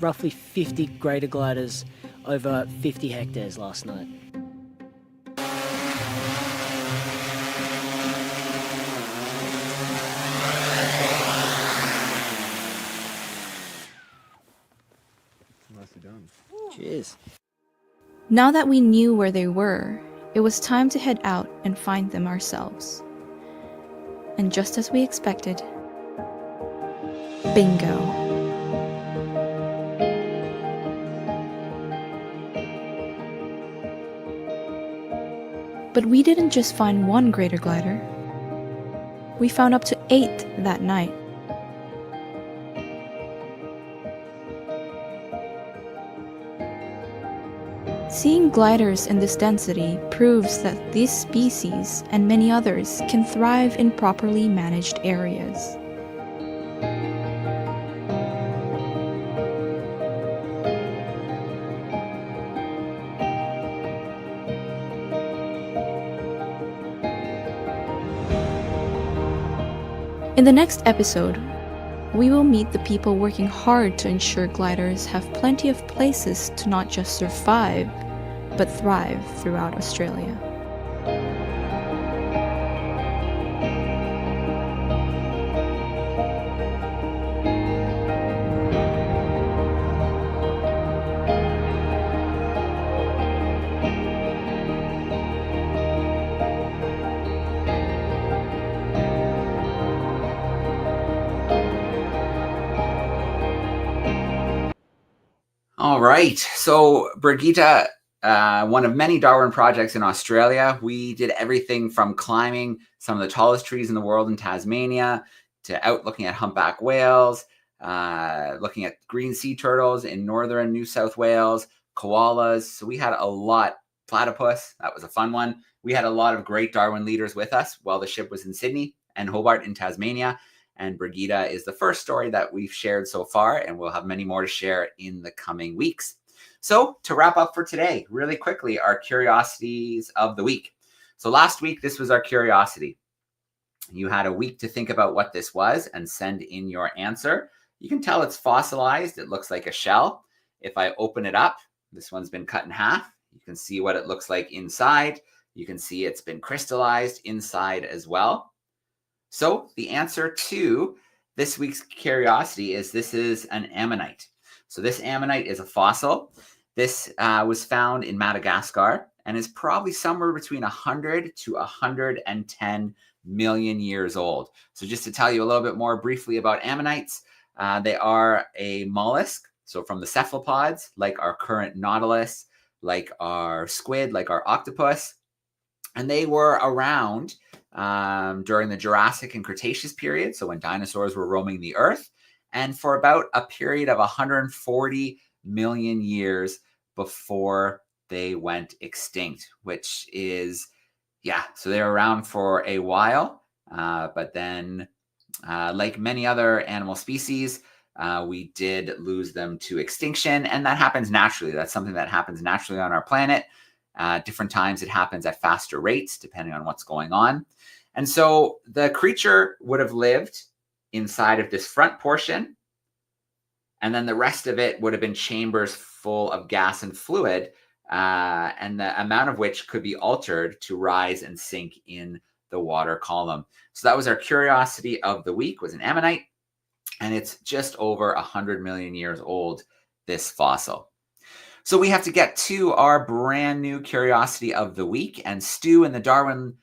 roughly 50 greater gliders over 50 hectares last night.
Nicely done.
Cheers.
Now that we knew where they were, it was time to head out and find them ourselves. And just as we expected, bingo. But we didn't just find one greater glider. We found up to 8 that night. Seeing gliders in this density proves that this species and many others can thrive in properly managed areas. In the next episode, we will meet the people working hard to ensure gliders have plenty of places to not just survive, but thrive throughout Australia.
All right. So Brigitte, one of many Darwin projects in Australia, we did everything from climbing some of the tallest trees in the world in Tasmania to out looking at humpback whales, looking at green sea turtles in northern New South Wales, koalas. So we had a lot. Platypus, that was a fun one. We had a lot of great Darwin leaders with us while the ship was in Sydney and Hobart in Tasmania. And Brigitte is the first story that we've shared so far, and we'll have many more to share in the coming weeks. So to wrap up for today, really quickly, our curiosities of the week. So last week, this was our curiosity. You had a week to think about what this was and send in your answer. You can tell it's fossilized. It looks like a shell. If I open it up, this one's been cut in half. You can see what it looks like inside. You can see it's been crystallized inside as well. So the answer to this week's curiosity is this is an ammonite. So this ammonite is a fossil. This was found in Madagascar and is probably somewhere between 100 to 110 million years old. So just to tell you a little bit more briefly about ammonites, they are a mollusk. So from the cephalopods, like our current nautilus, like our squid, like our octopus. And they were around during the Jurassic and Cretaceous period, so when dinosaurs were roaming the earth, and for about a period of 140 million years before they went extinct, which is, yeah, so they're around for a while, but then like many other animal species, we did lose them to extinction, and that happens naturally. That's something that happens naturally on our planet. Different times it happens at faster rates, depending on what's going on. And so the creature would have lived inside of this front portion, and then the rest of it would have been chambers full of gas and fluid, and the amount of which could be altered to rise and sink in the water column. So that was our curiosity of the week, was an ammonite, and it's just over 100 million years old, this fossil. So we have to get to our brand new curiosity of the week, and Stu in the Darwin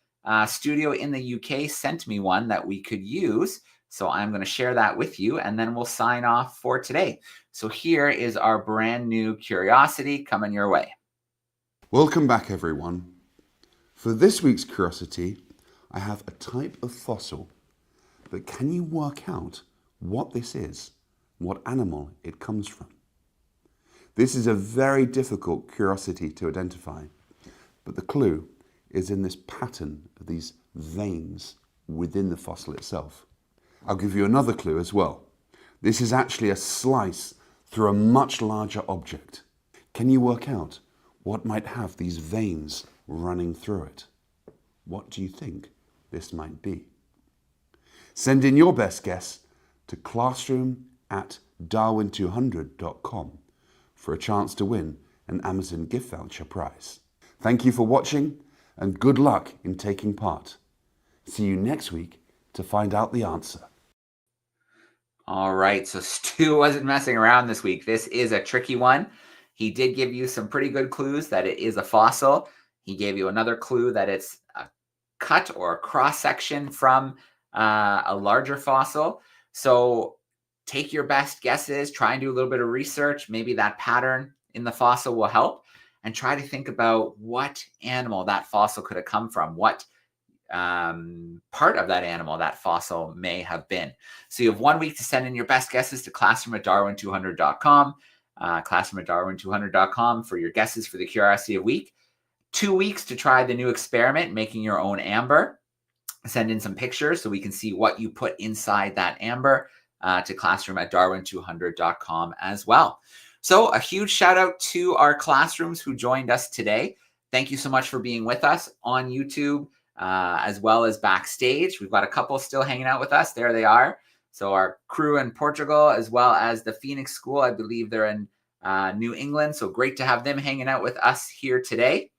studio in the UK sent me one that we could use. So I'm going to share that with you, and then we'll sign off for today. So here is our brand new curiosity coming your way.
Welcome back, everyone. For this week's curiosity, I have a type of fossil, but can you work out what this is, what animal it comes from? This is a very difficult curiosity to identify, but the clue is in this pattern of these veins within the fossil itself. I'll give you another clue as well. This is actually a slice through a much larger object. Can you work out what might have these veins running through it? What do you think this might be? Send in your best guess to classroom@darwin200.com for a chance to win an Amazon gift voucher prize. Thank you for watching and good luck in taking part. See you next week to find out the answer.
All right, so Stu wasn't messing around this week. This is a tricky one. He did give you some pretty good clues that it is a fossil. He gave you another clue that it's a cut or a cross-section from a larger fossil. So take your best guesses, try and do a little bit of research. Maybe that pattern in the fossil will help, and try to think about what animal that fossil could have come from, what part of that animal that fossil may have been. So you have 1 week to send in your best guesses to classroom@darwin200.com, classroom@darwin200.com for your guesses for the curiosity of week. 2 weeks to try the new experiment, making your own amber. Send in some pictures so we can see what you put inside that amber to classroom@darwin200.com as well. So a huge shout out to our classrooms who joined us today. Thank you so much for being with us on YouTube as well as backstage. We've got a couple still hanging out with us. There they are. So our crew in Portugal, as well as the Phoenix School, I believe they're in New England. So great to have them hanging out with us here today.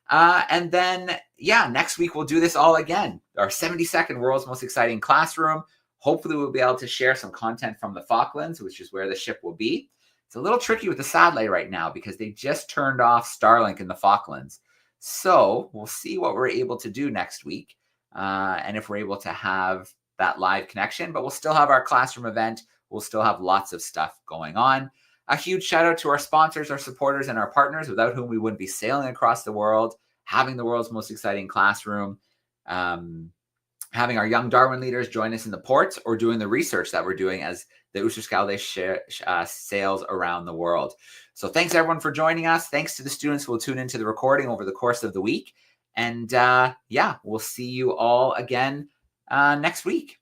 And then, yeah, next week we'll do this all again. Our 72nd World's Most Exciting Classroom. Hopefully we'll be able to share some content from the Falklands, which is where the ship will be. It's a little tricky with the satellite right now because they just turned off Starlink in the Falklands. So we'll see what we're able to do next week and if we're able to have that live connection, but we'll still have our classroom event. We'll still have lots of stuff going on. a huge shout out to our sponsors, our supporters, and our partners, without whom we wouldn't be sailing across the world, having the world's most exciting classroom, having our young Darwin leaders join us in the ports, or doing the research that we're doing as the Oosterschelde sails around the world. So thanks everyone for joining us. Thanks to the students who will tune into the recording over the course of the week. And yeah, we'll see you all again next week.